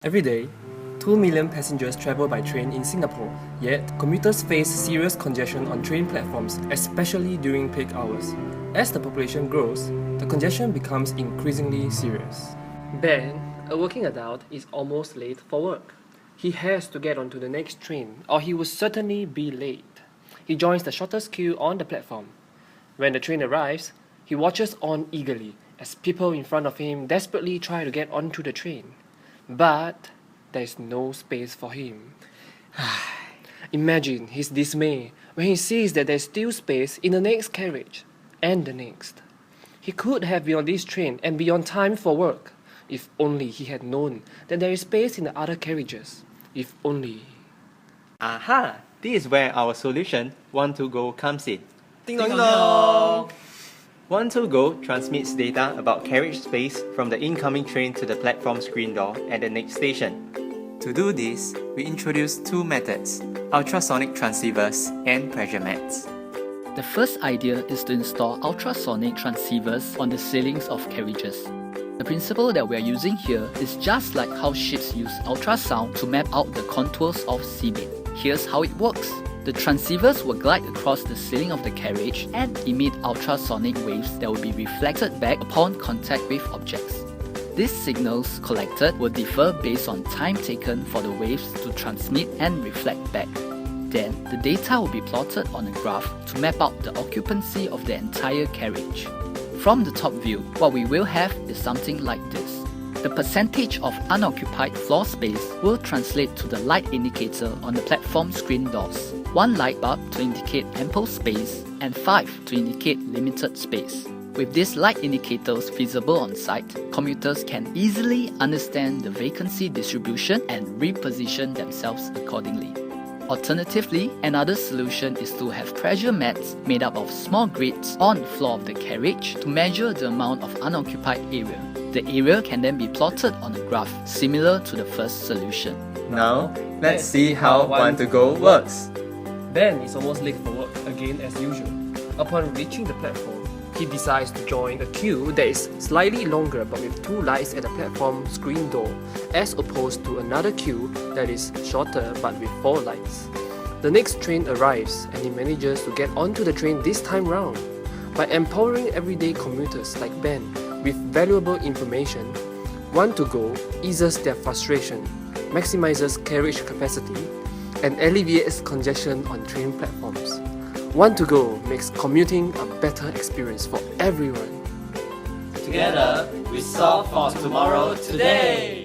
Every day, 2 million passengers travel by train in Singapore, yet commuters face serious congestion on train platforms, especially during peak hours. As the population grows, the congestion becomes increasingly serious. Ben, a working adult, is almost late for work. He has to get onto the next train, or he will certainly be late. He joins the shortest queue on the platform. When the train arrives, he watches on eagerly as people in front of him desperately try to get onto the train. But there is no space for him. Imagine his dismay when he sees that there is still space in the next carriage and the next. He could have been on this train and be on time for work if only he had known that there is space in the other carriages. If only. Aha! This is where our solution, One2Go, comes in. Ding dong ding dong! One2Go transmits data about carriage space from the incoming train to the platform screen door at the next station. To do this, we introduce two methods, ultrasonic transceivers and pressure mats. The first idea is to install ultrasonic transceivers on the ceilings of carriages. The principle that we are using here is just like how ships use ultrasound to map out the contours of seabed. Here's how it works. The transceivers will glide across the ceiling of the carriage and emit ultrasonic waves that will be reflected back upon contact with objects. These signals collected will differ based on time taken for the waves to transmit and reflect back. Then, the data will be plotted on a graph to map out the occupancy of the entire carriage. From the top view, what we will have is something like this. The percentage of unoccupied floor space will translate to the light indicator on the platform screen doors. 1 light bulb to indicate ample space and 5 to indicate limited space. With these light indicators visible on site, commuters can easily understand the vacancy distribution and reposition themselves accordingly. Alternatively, another solution is to have pressure mats made up of small grids on the floor of the carriage to measure the amount of unoccupied area. The area can then be plotted on a graph similar to the first solution. Now, let's see how One2Go works. Ben is almost late for work, again as usual. Upon reaching the platform, he decides to join a queue that is slightly longer but with 2 lights at the platform screen door, as opposed to another queue that is shorter but with 4 lights. The next train arrives and he manages to get onto the train this time round. By empowering everyday commuters like Ben with valuable information, One2Go eases their frustration, maximizes carriage capacity, and alleviates congestion on train platforms. One2Go makes commuting a better experience for everyone. Together, we solve for tomorrow today.